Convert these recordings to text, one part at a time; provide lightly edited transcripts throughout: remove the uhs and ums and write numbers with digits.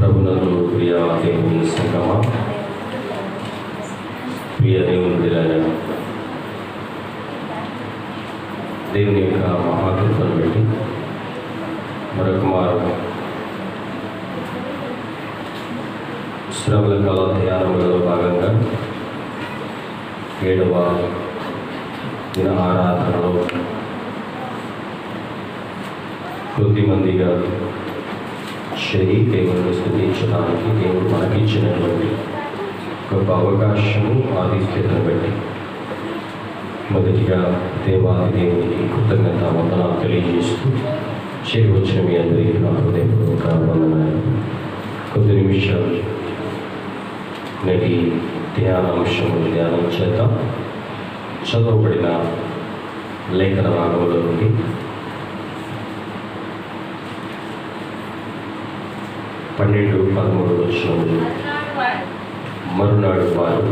ప్రభునందు ప్రియ దేవుని సంగమా, ప్రియ దేవుని బిడ్డలారా, దేవుని యొక్క మహాకృపను బట్టి మరొక మారు శ్రమల కాల ధ్యానములలో భాగంగా 7వ దిన ఆరాధనలో కొద్దిమందిగా చేరి దేవుని స్తుతించడానికి దేవుడు మనకిచ్చినటువంటి గొప్ప అవకాశము ఆధిక్యతను బట్టి మొదటిగా దేవాది దేవునికి కృతజ్ఞత వందనాలు తెలియజేస్తూ చేరి వచ్చిన మీ అందరికీ నా హృదయపూర్వక వందనాలు. కొద్ది నిమిషాలు నేటి ధ్యానాంశము ధ్యానం చేద్దాం. చదవబడిన లేఖన భాగముల నుండి 12-13 వచనములు. మరునాడు వారు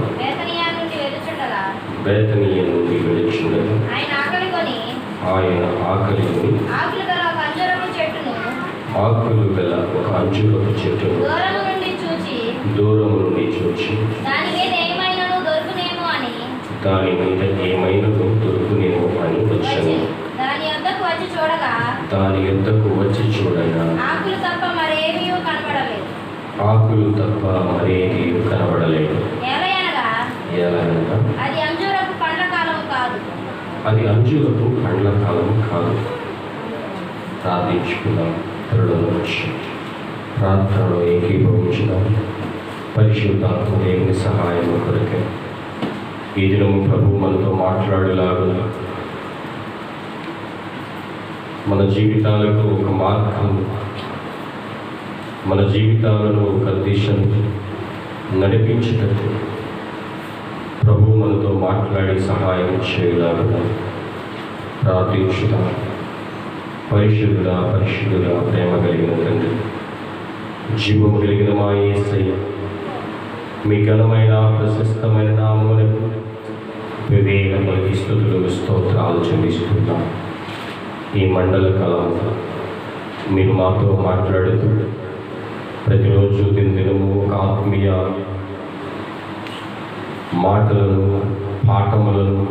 బేతనియ నుండి వెలుచుండగా ఆయన ఆకలిని ఆకులు గల ఒక అంజూరపు చెట్టును దూరము నుండి చూచి దాని మీద ఏమైనా దొరుకునేమో అని వచ్చాను. దాని యొద్దకు వచ్చి చూడగా ఆకులు తప్ప మరేమీ కనబడలేదు. అది అంజూరపు పండ్ల కాలం కాదు. ప్రార్థించుకున్నాం. త్వరలో వచ్చి ప్రార్థనలో ఏకీభవించుదాం. పరిశుద్ధాత్మ దేవుని సహాయం కొరకే ఈ దినము ప్రభు మనతో మాట్లాడేలాగా మన జీవితాలకు ఒక మార్గం, మన జీవితాలను ఒక దిశను నడిపించేటట్టు ప్రభు మనతో మాట్లాడి సహాయం చేయలాగా ప్రార్థించుదాం. పరిశుద్ధుడా ప్రేమ కలిగిన తండ్రి, జీవము కలిగిన మా యేసయ్య, మీ ఘనమైన ప్రశస్తమైన నామమునకు వివేకములకి స్తుతులు స్తోత్రాలు చెల్లిస్తున్నాం. ఈ మండల కాలంలో మీరు మాతో మాట్లాడుతూ ప్రతిరోజు దినదినము ఒక ఆత్మీయ మాటలను పాఠములను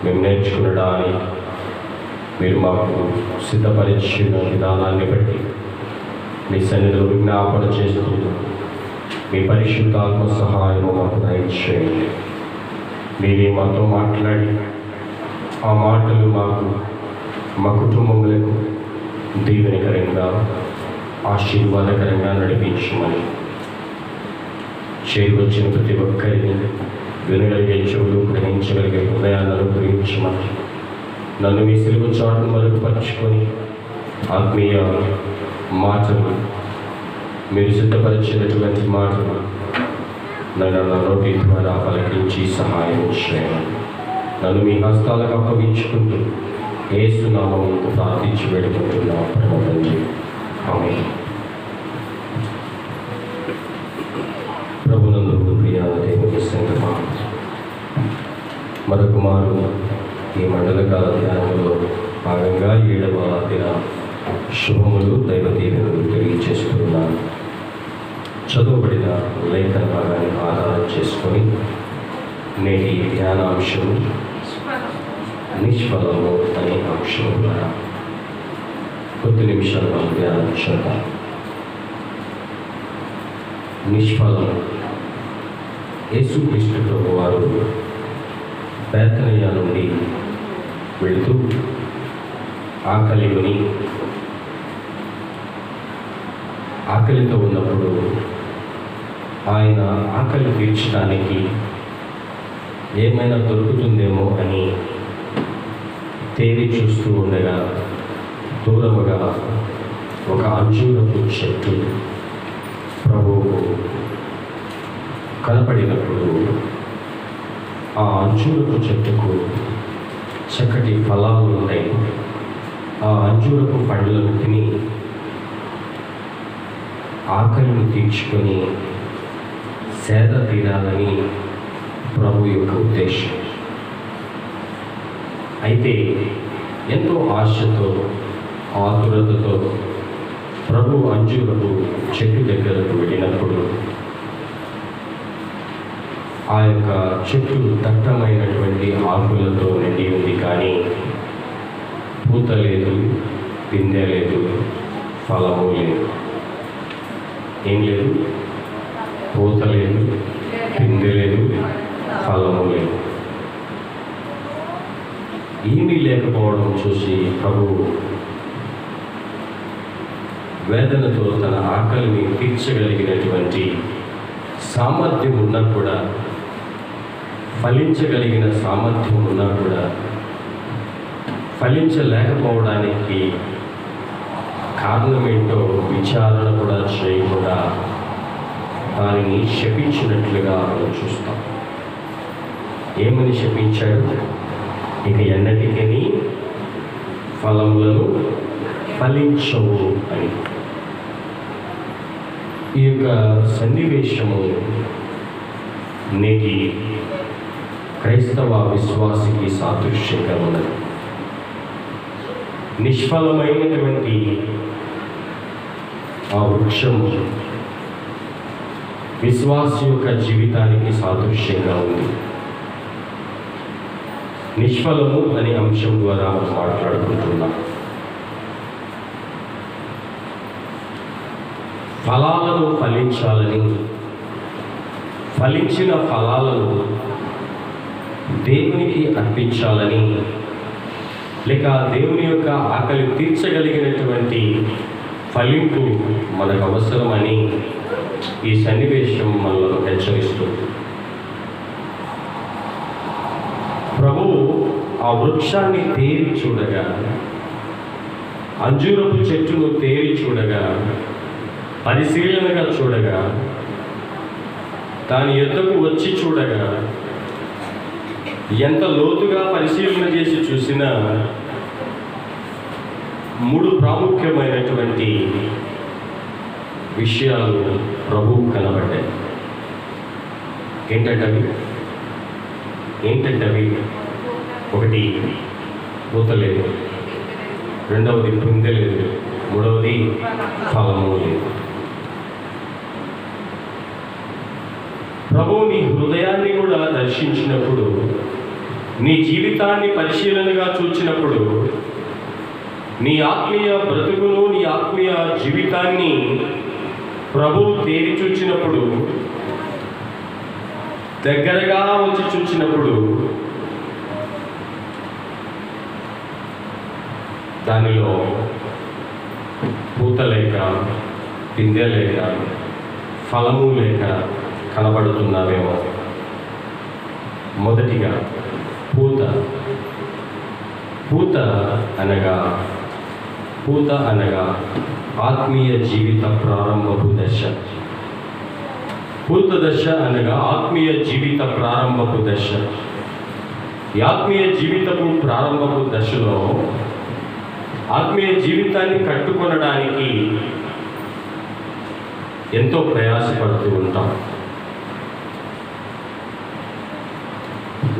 మేము నేర్చుకునడానికి మీరు మాకు సిద్ధపరిచిన విధానాన్ని బట్టి మీ సన్నిధిలో విజ్ఞాపన చేస్తున్నాం. మీ పరిశుద్ధాత్మ సహాయం మాకు దయచేయండి. మీరే మాతో మాట్లాడి ఆ మాటలు మా కుటుంబములకు దీవెనకరంగా ఆశీర్వాదకరంగా నడిపించమని, చేరి వచ్చిన ప్రతి ఒక్కరిని వినగలిగే చెవులు, గ్రహించగలిగే హృదయాన్ని అనుగ్రహించమని, నన్ను మీ సిలువ చాటును మరుగుపరుచుకొని ఆత్మీయ మాటలు, మీరు సిద్ధపరిచినటువంటి మాటలు నన్ను నా నోటి ద్వారా పలికించి సహాయం చేయండి. నన్ను మీ హస్తాలకు అప్పగించుకుంటూ యేసు నామముతో ప్రార్థించి వేడుకుంటున్నాం పరమ తండ్రి. ఆమేన్. ప్రభునందు ప్రియ దేవుని సంగమా, మరొక మారు ఈ మండలకాల ధ్యానంలో భాగంగా 7వ దిన శుభములు దైవ దీవెనలు తెలియజేస్తున్నాను. చదువుబడిన లేఖన భాగాన్ని ఆధారం చేసుకొని నేటి ధ్యానాంశము నిష్ఫలము అనే అంశం ద్వారా కొద్ది నిమిషాలు మనం ధ్యానం చేద్దాం. నిష్ఫలం. యేసుక్రీస్తు ప్రభు వారు బేతనియ నుండి వెళుతూ ఆకలితో ఉన్నప్పుడు ఆయన ఆకలి తీర్చడానికి ఏమైనా దొరుకుతుందేమో అని తేరి చూస్తూ ఉండగా దూరముగా ఒక అంజూరపు చెట్టు ప్రభువుకు కనపడినప్పుడు ఆ అంజూరపు చెట్టుకు చక్కటి ఫలాలు ఉన్నాయి. ఆ అంజూరపు పండ్లను తిని ఆకలిని తీర్చుకొని సేద తీరాలని ప్రభు యొక్క ఉద్దేశం. అయితే ఎంతో ఆశతో ఆతురతతో ప్రభు అంజూరపు చెట్టు దగ్గరకు వెళ్ళినప్పుడు ఆ యొక్క చెట్టు దట్టమైనటువంటి ఆకులతో నిండి ఉంది, కానీ పూత లేదు, పిందె లేదు, ఫలము లేదు. ఏం లేదు? పూత లేదు, పిందె లేదు, ఫలము లేదు. ఏమీ లేకపోవడం చూసి ప్రభువు వేదనతో తన ఆకలిని తీర్చగలిగినటువంటి సామర్థ్యం ఉన్నా కూడా, ఫలించగలిగిన సామర్థ్యం ఉన్నా కూడా ఫలించలేకపోవడానికి కారణమేంటో విచారణ కూడా చేయకుండా దానిని శపించినట్లుగా మనం చూస్తాం. ఏమని శపించాడు? ఇక ఎన్నటికీ ఫలములను ఫలించవు అని. ఈ యొక్క సన్నివేశము నేటి క్రైస్తవ విశ్వాసికి సాదృశ్యంగా ఉన్నది. నిష్ఫలమైనటువంటి ఆ వృక్షము విశ్వాసి యొక్క జీవితానికి సాదృశ్యంగా ఉంది. నిష్ఫలము అనే అంశం ద్వారా మనం మాట్లాడుకుంటున్నాం. ఫలాలను ఫలించాలని, ఫలించిన ఫలాలను దేవునికి అర్పించాలని, లేక దేవుని యొక్క ఆకలి తీర్చగలిగినటువంటి ఫలింపు మనకు అవసరమని ఈ సన్నివేశం మనలో హెచ్చరిస్తుంది. ప్రభువు ఆ వృక్షాన్ని తేరి చూడగా, అంజూరపు చెట్టును తేరి చూడగా, పరిశీలనగా చూడగా, దాని ఎద్దకు వచ్చి చూడగా, ఎంత లోతుగా పరిశీలన చేసి చూసినా 3 ప్రాముఖ్యమైనటువంటి విషయాలు ప్రభువు కనబడ్డాయి. ఏంటంటవి? ఒకటి, పూత లేదు. రెండవది, పిందె లేదు. మూడవది, ఫలము లేదు. ప్రభువు నీ హృదయాన్ని కూడా దర్శించినప్పుడు, నీ జీవితాన్ని పరిశీలనగా చూచినప్పుడు, నీ ఆత్మీయ బ్రతుకును, నీ ఆత్మీయ జీవితాన్ని ప్రభువు తేరి చూచినప్పుడు, దగ్గరగా వచ్చి చూచినప్పుడు, దానిలో పూత లేక, పిందె లేక, ఫలము లేక కనబడుతున్నావేమో. మొదటిగా పూత అనగా ఆత్మీయ జీవిత ప్రారంభపు దశ. పూత దశ అనగా ఆత్మీయ జీవిత ప్రారంభపు దశ. ఈ ఆత్మీయ జీవితపు ప్రారంభపు దశలో ఆత్మీయ జీవితాన్ని కట్టుకొనడానికి ఎంతో ప్రయాసపడుతూ ఉంటాం.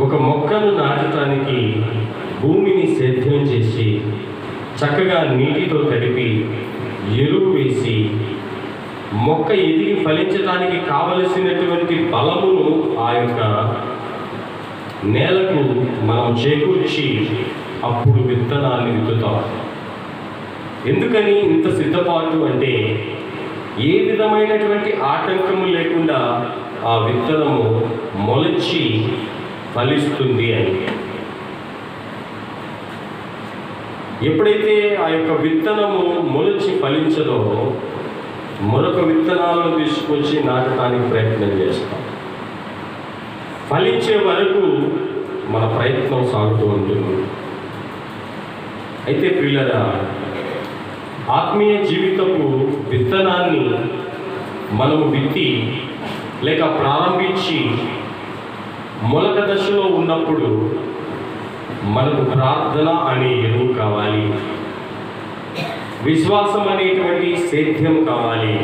ఒక మొక్కను నాటడానికి భూమిని సేద్యం చేసి, చక్కగా నీటితో తడిపి, ఎరువు వేసి, మొక్క ఎదిగి ఫలించడానికి కావలసినటువంటి బలమును ఆ యొక్క నేలకు మనం చేకూర్చి అప్పుడు విత్తనాన్ని విత్తుతాం. ఎందుకని ఇంత సిద్ధపాటు అంటే, ఏ విధమైనటువంటి ఆటంకము లేకుండా ఆ విత్తనము మొలచి ఫలిస్తుంది అని. ఎప్పుడైతే ఆ యొక్క విత్తనము మొలచి ఫలించదో, మరొక విత్తనాలను తీసుకొచ్చి నాటడానికి ప్రయత్నం చేస్తాం. ఫలించే వరకు మన ప్రయత్నం సాగుతూ ఉంటుంది. అయితే ప్రియులారా, ఆత్మీయ జీవితపు విత్తనాన్ని మనము విత్తి లేక ప్రారంభించి మొలక దశలో ఉన్నప్పుడు మనకు ప్రార్థన అనే ఎరువు కావాలి, విశ్వాసం అనేటువంటి సేద్యం కావాలి,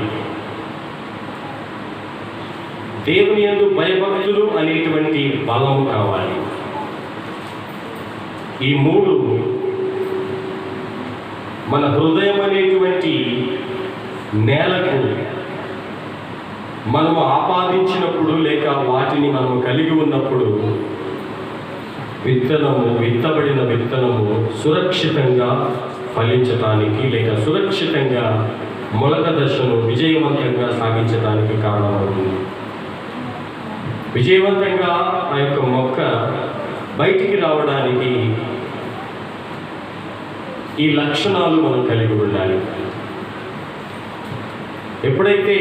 దేవుని యందు భయభక్తులు అనేటువంటి బలము కావాలి. ఈ 3 మన హృదయం అనేటువంటి నేలకు మనము ఆపాదించినప్పుడు లేక వాటిని మనము కలిగి ఉన్నప్పుడు విత్తబడిన విత్తనము సురక్షితంగా ఫలించటానికి లేక సురక్షితంగా మొలక దశను విజయవంతంగా సాగించడానికి కారణమవుతుంది. విజయవంతంగా ఆ యొక్క మొక్క బయటికి రావడానికి ఈ లక్షణాలు మనం కలిగి ఉండాలి. ఎప్పుడైతే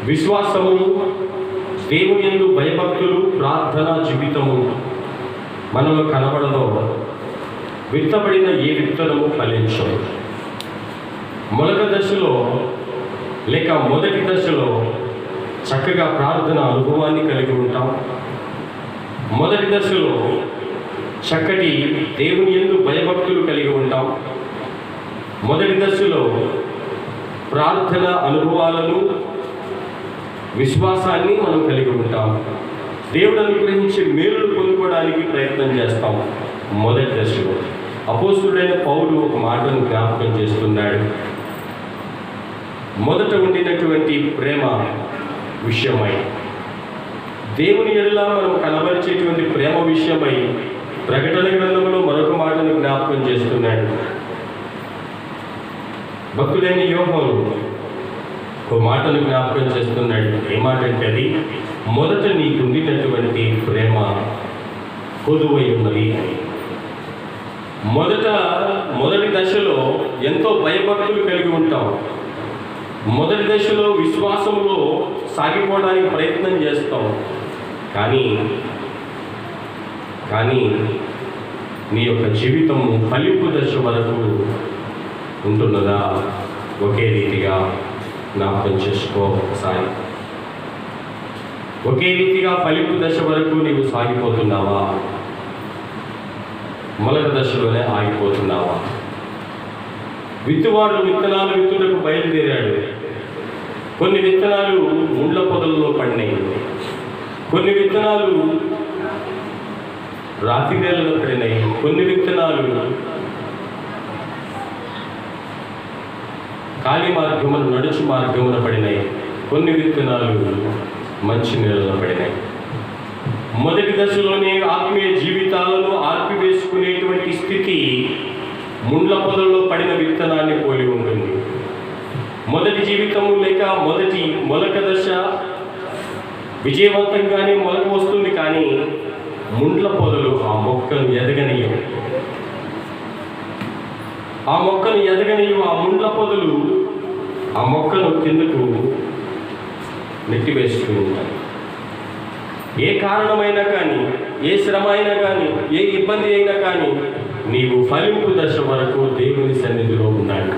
విశ్వాసము, దేవుని యందు భయభక్తులు, ప్రార్థనా జీవితము మనలో కనబడదో విత్తబడిన ఏ విత్తనము ఫలించదు. మొలక దశలో లేక మొదటి దశలో చక్కగా ప్రార్థన అనుభవాన్ని కలిగి ఉంటాం. మొదటి దశలో చక్కటి దేవుని యందు భయభక్తులు కలిగి ఉంటాం. మొదటి దశలో ప్రార్థన అనుభవాలను, విశ్వాసాన్ని మనం కలిగి ఉంటాం. దేవుడు అనుగ్రహించే మేలును పొందుకోవడానికి ప్రయత్నం చేస్తాం. మొదటి దశలో అపోస్తుడైన పౌలు ఒక మాటను జ్ఞాపకం చేస్తున్నాడు. మొదట ఉండినటువంటి ప్రేమ విషయమై, దేవుని ఎడల మనం కనబరిచేటువంటి ప్రేమ విషయమై ప్రకటన గ్రంథంలో మరొక మాటను జ్ఞాపకం చేస్తున్నాడు. భక్తుడైన యోహాను ఒక మాటను జ్ఞాపకం చేస్తున్నాడు. ఏ మాట అంటే అది, మొదట నీకుండినటువంటి ప్రేమ కొదువై ఉన్నది. మొదటి దశలో ఎంతో భయభక్తులు కలిగి ఉంటాం. మొదటి దశలో విశ్వాసంలో సాగిపోవడానికి ప్రయత్నం చేస్తాం. కానీ నీ యొక్క జీవితము ఫలింపు దశ వరకు ఉంటున్నదా? ఒకే రీతిగా జ్ఞాపకం చేసుకో ఒకసారి. ఒకే రీతిగా ఫలింపు దశ వరకు నీవు సాగిపోతున్నావా? మొలక దశలోనే ఆగిపోతున్నావా? విత్తువాడు విత్తనాలు విత్తుటకు బయలుదేరాడు. కొన్ని విత్తనాలు ముండ్ల పొదల్లో పడినాయి. కొన్ని విత్తనాలు రాతి నేలలో పడినాయి. కొన్ని విత్తనాలు ఖాళీ మార్గమున, నడుచు మార్గమున పడినాయి. కొన్ని విత్తనాలు మంచి నేలలో పడినాయి. మొదటి దశలోనే ఆత్మీయ జీవితాలను ఆర్పివేసుకునేటువంటి స్థితి ముండ్ల పొదల్లో పడిన విత్తనాన్ని పోలి ఉంటుంది. మొదటి జీవితము లేక మొదటి మొలక దశ విజయవంతంగానే మొలక వస్తుంది, కానీ ముండ్ల పొదలు ఆ మొక్కను ఎదగనీయవు. ఆ ముండ్ల పొదలు ఆ మొక్కను కిందకు నెట్టివేస్తూ ఉంటాయి. ఏ కారణమైనా కానీ, ఏ శ్రమ అయినా కానీ, ఏ ఇబ్బంది అయినా కానీ నీవు ఫలింపు దశ వరకు దేవుని సన్నిధిలో ఉండాలి.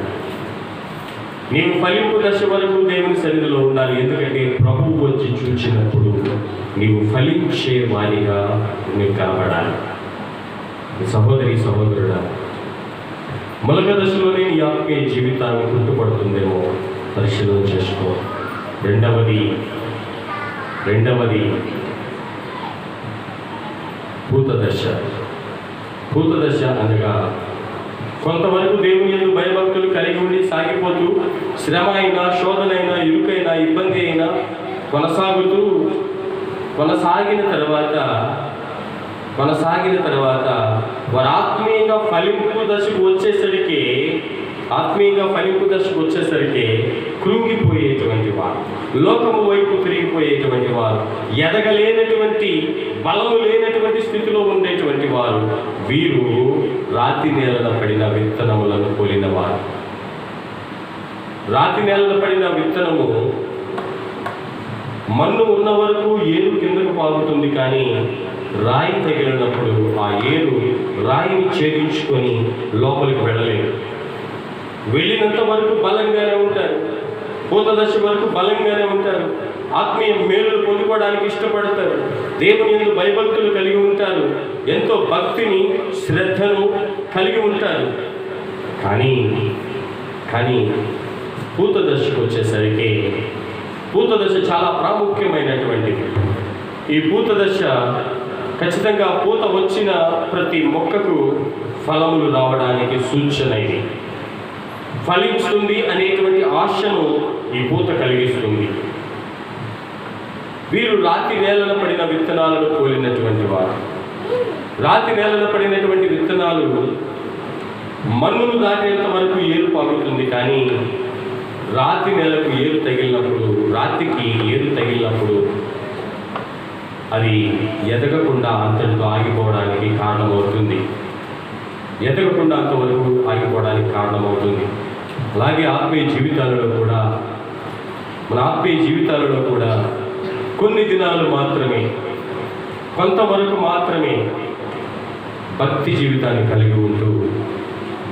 నీవు ఫలింపు దశ వరకు దేవుని సన్నిధిలో ఉండాలి. ఎందుకంటే ప్రభువు వచ్చి చూచినప్పుడు నీవు ఫలించే వారిగా నీవు కనబడాలి. సహోదరి సహోదరుడా, మొలక దశలోనే నీ ఆత్మీయ జీవితాన్ని గుర్తుపడుతుందేమో పరిశీలన చేసుకో. రెండవది పూత దశ అనగా కొంతవరకు దేవుని యందు భయభక్తులు కలిగి ఉండి సాగిపోతూ శ్రమ అయినా, శోధనైనా, ఇరుకైనా, ఇబ్బంది అయినా కొనసాగిన తర్వాత వారు ఆత్మీయంగా ఫలింపు దశకు వచ్చేసరికి కృంగిపోయేటువంటి వారు, లోకము వైపు తిరిగిపోయేటువంటి వారు, ఎదగలేనటువంటి, బలము లేనటువంటి స్థితిలో ఉండేటువంటి వారు, వీరు రాతి నేలన పడిన విత్తనములను పోలిన వారు. రాతి నేలన పడిన విత్తనము మన్ను ఉన్న వరకు ఏరు కిందకు పాగుతుంది, కానీ రాయి తగిలినప్పుడు ఆ ఏరు రాయిని ఛేదించుకొని లోపలికి వెళ్ళలేదు. వెళ్ళినంత వరకు బలంగానే ఉంటారు. పూత దశ వరకు బలంగానే ఉంటారు. ఆత్మీయ మేలులు పొందుకోవడానికి ఇష్టపడతారు. దేవుని యందు భయభక్తులు కలిగి ఉంటారు. ఎంతో భక్తిని, శ్రద్ధను కలిగి ఉంటారు. కానీ పూత దశకు వచ్చేసరికి, పూత దశ చాలా ప్రాముఖ్యమైనటువంటిది. ఈ పూత దశ ఖచ్చితంగా పూత వచ్చిన ప్రతి మొక్కకు ఫలములు రావడానికి సూచన ఇది. ఫలిస్తుంది అనేటువంటి ఆశను ఈ పూత కలిగిస్తుంది. వీరు రాతి నేలన పడిన విత్తనాలను పోలినటువంటి వారు. రాతి నేలన పడినటువంటి విత్తనాలు మన్నును దాటేంత వరకు ఏరు పాకుతుంది, కానీ రాతి నేలకు రాతికి ఏరు తగిలినప్పుడు అది ఎదగకుండా అంతటితో ఆగిపోవడానికి కారణమవుతుంది. అలాగే ఆత్మీయ జీవితాలలో కూడా కొన్ని దినాలు మాత్రమే, కొంతవరకు మాత్రమే భక్తి జీవితాన్ని కలిగి ఉంటూ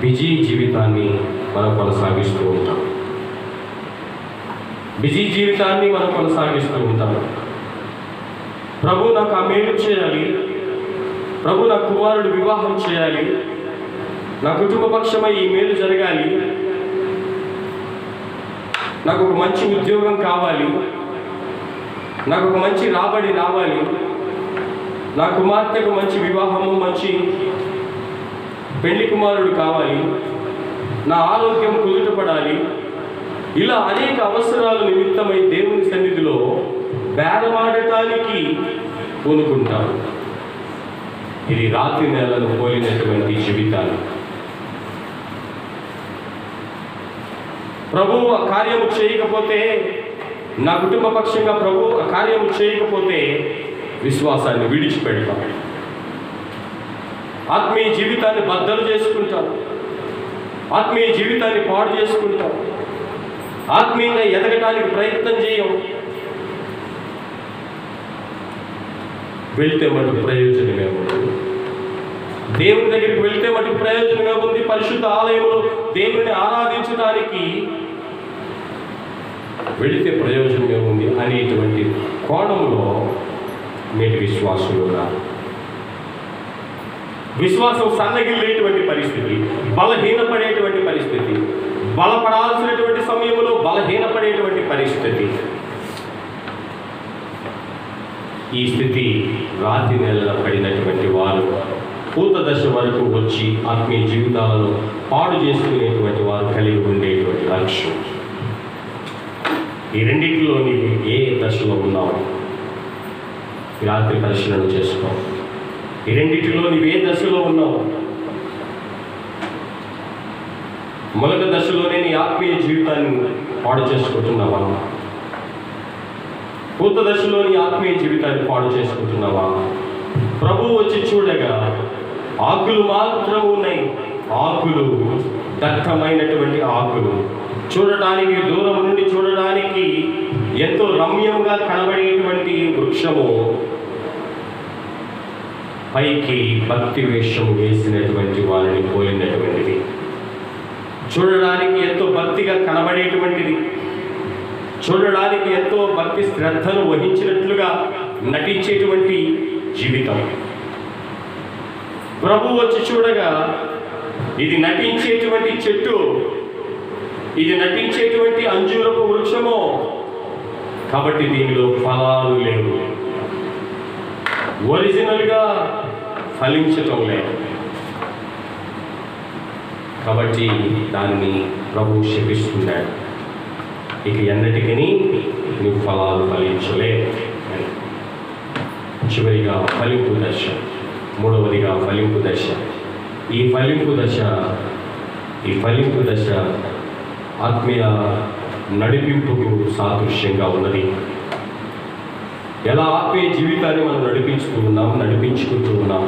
బిజీ జీవితాన్ని మనం కొనసాగిస్తూ ఉంటాం. ప్రభు నాకు ఆ మేలు చేయాలి, ప్రభు నా కుమారుడు వివాహం చేయాలి, నా కుటుంబ పక్షమై ఈ మేలు జరగాలి, నాకు ఒక మంచి ఉద్యోగం కావాలి, నాకు ఒక మంచి రాబడి రావాలి, నా కుమార్తెకు మంచి వివాహము, మంచి పెళ్లి కుమారుడు కావాలి, నా ఆరోగ్యం కుదుటపడాలి. ఇలా అనేక అవసరాల నిమిత్తమై దేవుని సన్నిధిలో బేరమాడటానికి పూనుకుంటారు. ఇది రాతి నేలను పోలినటువంటి జీవితాలు. ప్రభువు ఆ కార్యము చేయకపోతే, నా కుటుంబ పక్షంగా ప్రభువు ఆ కార్యము చేయకపోతే విశ్వాసాన్ని విడిచిపెడతాం, ఆత్మీయ జీవితాన్ని బద్దలు చేసుకుంటాం, ఆత్మీయ జీవితాన్ని పాడు చేసుకుంటాం, ఆత్మీయంగా ఎదగటానికి ప్రయత్నం చేయం. వెళ్తే మటుకు ప్రయోజనమే ఉంది. దేవుని దగ్గరికి వెళ్తే మటుకు ప్రయోజనమే ఉంది. పరిశుద్ధ ఆలయంలో దేవుని ఆరాధించడానికి వెళితే ప్రయోజనమే ఉంది అనేటువంటి కోణంలో నేటి విశ్వాసులు ఉన్నారు. విశ్వాసం సన్నగిల్లేటువంటి పరిస్థితి, బలహీనపడేటువంటి పరిస్థితి, బలపడాల్సినటువంటి సమయంలో బలహీనపడేటువంటి పరిస్థితి. ఈ స్థితి రాతి నేలన పడినటువంటి వారు పూత దశ వరకు వచ్చి ఆత్మీయ జీవితాలను పాడు చేసుకునేటువంటి వారు కలిగి ఉండేటువంటి లక్ష్యం. ఈ రెండింటిలో నీవు ఏ దశలో ఉన్నావు? రాత్రి పరిశీలన చేసుకో. ఈ రెండింటిలో నీవు ఏ దశలో ఉన్నావు? మొదటి దశలోనే నీ ఆత్మీయ జీవితాన్ని పాడు చేసుకుంటున్నావా? పూత దశలో నీ ఆత్మీయ జీవితాన్ని పాడు చేసుకుంటున్నావా? ప్రభువు వచ్చి చూడగా ఆకులు మాత్రము ఉన్నాయి. ఆకులు దట్టమైనటువంటి ఆకులు, చూడటానికి దూరం నుండి చూడడానికి ఎంతో రమ్యంగా కనబడేటువంటి వృక్షము, పైకి భక్తి వేషము వేసినటువంటి వారిని పోలినటువంటిది. చూడడానికి ఎంతో భక్తిగా కనబడేటువంటిది, చూడడానికి ఎంతో భక్తి శ్రద్ధను వహించినట్లుగా నటించేటువంటి జీవితం. ప్రభు వచ్చి చూడగా ఇది నటించేటువంటి చెట్టు, ఇది నటించేటువంటి అంజూరపు వృక్షము, కాబట్టి దీనిలో ఫలాలు లేవు, ఒరిజినల్గా ఫలించటం లేదు. కాబట్టి దాన్ని ప్రభు శపిస్తున్నాడు. ఇక ఎన్నటికీ నువ్వు ఫలాలు ఫలించలేవు. చివరిగా ఫలింపు దశ, మూడవదిగా ఫలింపు దశ. ఈ ఫలింపు దశ ఆత్మీయ నడిపింపుకు సాదృశ్యంగా ఉన్నది. ఎలా ఆత్మీయ జీవితాన్ని మనం నడిపించుకుంటూ ఉన్నాం.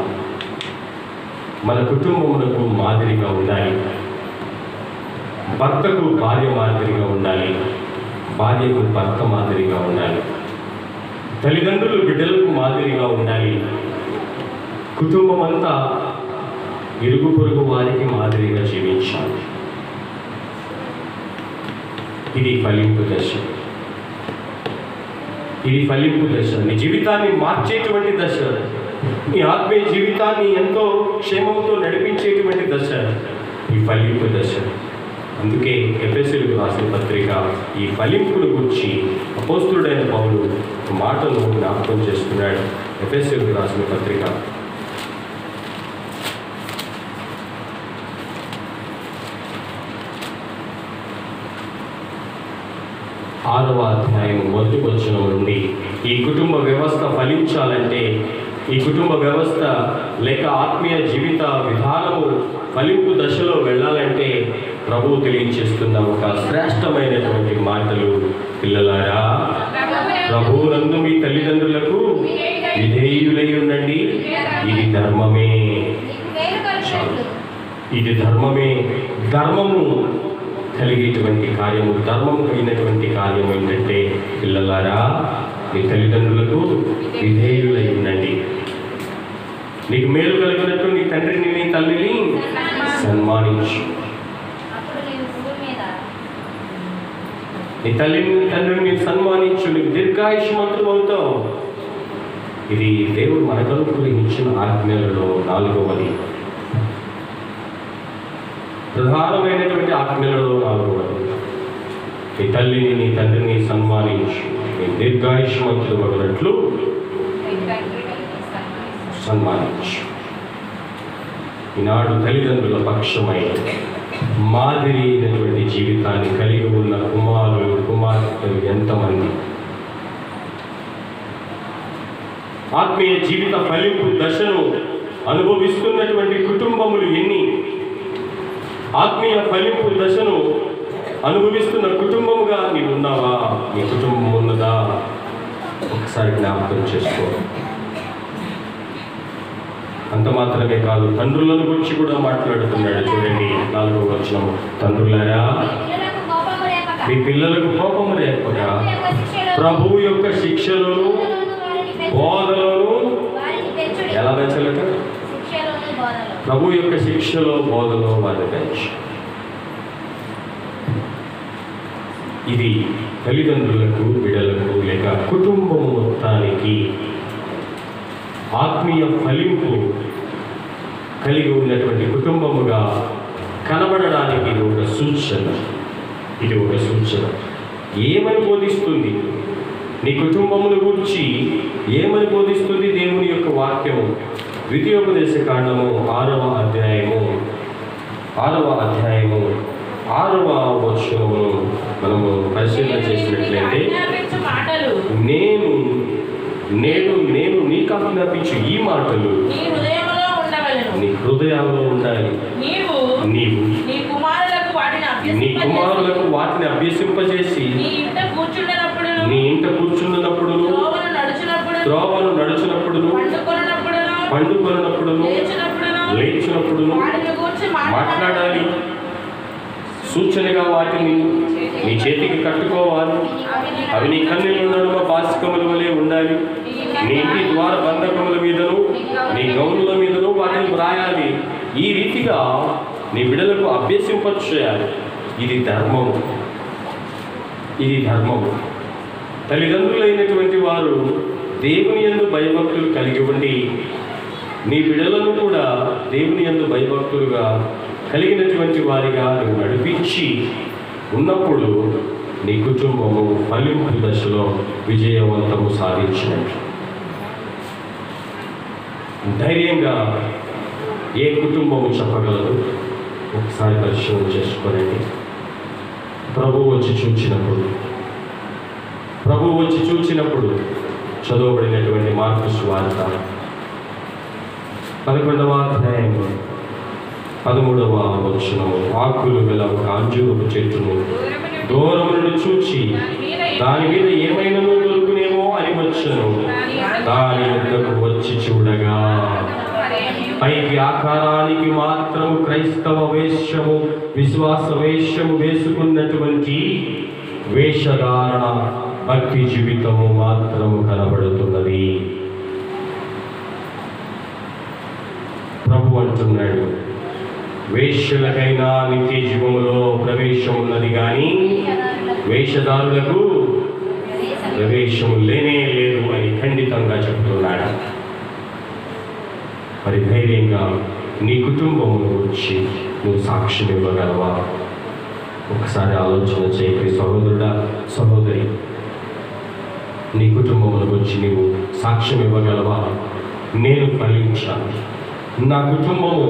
మన కుటుంబములకు మాదిరిగా ఉండాలి, భర్తకు భార్య మాదిరిగా ఉండాలి, భార్యకు భర్త మాదిరిగా ఉండాలి, తల్లిదండ్రులు బిడ్డలకు మాదిరిగా ఉండాలి, కుటుంబం అంతా ఇరుగు పొరుగు వారికి మాదిరిగా జీవించాలి. ఇది ఫలింపు దశ. నీ జీవితాన్ని మార్చేటువంటి దశ, నీ ఆత్మీయ జీవితాన్ని ఎంతో క్షేమంతో నడిపించేటువంటి దశ ఈ ఫలింపు దశ. అందుకే ఎఫెసీయులకు రాసిన పత్రిక ఈ ఫలింపును గురించి అపోస్తలుడైన పౌలు ఒక మాటను జ్ఞాపకం చేస్తున్నాడు. ఎఫెసీయులకు రాసిన పత్రిక 4 6వ అధ్యాయం 1వ వచనం నుండి ఈ కుటుంబ వ్యవస్థ ఫలించాలంటే, ఈ కుటుంబ వ్యవస్థ లేక ఆత్మీయ జీవిత విధానము ఫలింపు దశలో వెళ్ళాలంటే ప్రభువు తెలియచేస్తున్న ఒక శ్రేష్టమైనటువంటి మాటలు. పిల్లలారా, ప్రభువునందు మీ తల్లిదండ్రులకు విధేయులై ఉండండి, ఇది ధర్మమే. ఇది ధర్మమే. ధర్మము కలిగేటువంటి కార్యము, ధర్మం కలిగినటువంటి కార్యము ఏంటంటే, పిల్లలారా మీ తల్లిదండ్రులకు విధేయులై ఉండండి. నీకు మేలు కలిగినట్టు నీ తండ్రిని నీ తల్లిని సన్మానించు. నీ తల్లిని తండ్రిని సన్మానించు, నీకు దీర్ఘాయుష్మంతులు అవుతావు. ఇది దేవుడు మనకు అనుగ్రహించిన ఆజ్ఞలలో 4వది, ప్రధానమైనటువంటి ఆజ్ఞలలో 4వది. నీ తల్లిని నీ తండ్రిని సన్మానించు, నీ దీర్ఘాయుష్మంతులు అగినట్లు సన్మానించు. ఈనాడు తల్లిదండ్రుల పక్షమై మాదిరి అయినటువంటి జీవితాన్ని కలిగి ఉన్న కుమారులు కుమార్తెలు ఎంతమంది? ఆత్మీయ జీవిత ఫలింపు దశను అనుభవిస్తున్నటువంటి కుటుంబములు ఎన్ని? ఆత్మీయ ఫలింపు దశను అనుభవిస్తున్న కుటుంబముగా నీవు ఉన్నావా? నీ కుటుంబం ఉన్నదా? ఒకసారి జ్ఞాపకం చేసుకో. అంత మాత్రమే కాదు, తండ్రులను గురించి కూడా మాట్లాడుతున్నాడు. చూడండి 4వ వచనం, తండ్రులారా మీ పిల్లలకు కోపము రేపగా ప్రభువు యొక్క శిక్షలోను బోధలోను ఎలా పెంచాలట? ప్రభు యొక్క శిక్షలో బోధలో వారిని పెంచు. ఇది తల్లిదండ్రులకు బిడ్డలకు లేక కుటుంబం మొత్తానికి ఆత్మీయ ఫలింపు కలిగి ఉన్నటువంటి కుటుంబముగా కనబడడానికి ఇది ఒక సూచన. ఇది ఒక సూచన. ఏమని బోధిస్తుంది? నీ కుటుంబమును గురించి ఏమని బోధిస్తుంది దేవుని యొక్క వాక్యము? ద్వితీయోపదేశ కాండము 6వ అధ్యాయము 6వ వచనమును మనము పరిశీలన చేసినట్లయితే, నేను నీకు ఆజ్ఞాపించు ఈ మాటలు నీ హృదయంలో ఉండాలి. నీవు నీ కుమారులకు వాటిని అభ్యసింపజేసి నీ ఇంట కూర్చున్నప్పుడు త్రోవను నడుచునప్పుడు పండుకొన్నప్పుడు లేచినప్పుడు మాట్లాడాలి. సూచనగా వాటిని నీ చేతికి కట్టుకోవాలి. అవి నీ కన్నుల నడుమ బాసికముల వలె ఉండాలి. నీ ఇంటి ద్వార బంధకముల మీదను నీ గౌనుల మీదను వాటిని వ్రాయాలి. ఈ రీతిగా నీ బిడ్డలకు అభ్యసింపచేయాలి. ఇది ధర్మము. ఇది ధర్మము. తల్లిదండ్రులైనటువంటి వారు దేవుని యందు భయభక్తులు కలిగి ఉండి నీ బిడ్డలను కూడా దేవుని యందు భయభక్తులుగా కలిగినటువంటి వారిగా నువ్వు నడిపించి ఉన్నప్పుడు నీ కుటుంబము ఫలింపు దశలో విజయవంతము సాధించినట్లు. ధైర్యంగా ఏ కుటుంబము చెప్పగలదు? ఒకసారి పరిశీలన చేసుకోనండి. ప్రభువు వచ్చి చూచినప్పుడు చదవబడినటువంటి మార్కు సువార్త 11వ అధ్యాయం 13వ వచనము, ఆకులు గల ఒక అంజూరపు చెట్టును దూరం నుండి చూచి దాని మీద ఏమైనానో దొరుకునేమో అని వచ్చాను. దాని వద్దకు వచ్చి చూడగా పైకి ఆకారానికి మాత్రము క్రైస్తవ వేషము విశ్వాస వేషము వేసుకున్నటువంటి వేషధారణ భక్తి జీవితము మాత్రము కనబడుతున్నది. ప్రభు అంటున్నాడు, వేశ్యలకైనా నిత్య జీవములో ప్రవేశం ఉన్నది కానీ వేషధారులకు ప్రవేశం లేనే లేదు అని ఖండితంగా చెప్తున్నాడు. మరి ధైర్యంగా నీ కుటుంబమును గురించి నువ్వు సాక్ష్యం ఇవ్వగలవా? ఒకసారి ఆలోచన చేయి సహోదరుడా, సహోదరి. నీ కుటుంబముల గురించి నీవు సాక్ష్యం ఇవ్వగలవా? నేను ఫలించాను, నా కుటుంబము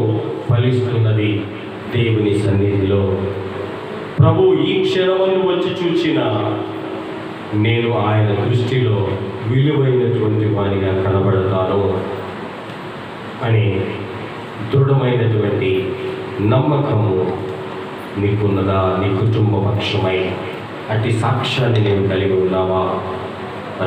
ఫలిస్తున్నది దేవుని సన్నిధిలో. ప్రభు ఈ క్షణమును వచ్చి చూచిన నేను ఆయన దృష్టిలో విలువైనటువంటి వానిగా కనబడతాను అని దృఢమైనటువంటి నమ్మకము నీకున్నదా? నీ కుటుంబ పక్షమై అట్టి సాక్ష్యాన్ని నీవు కలిగి ఉన్నావా?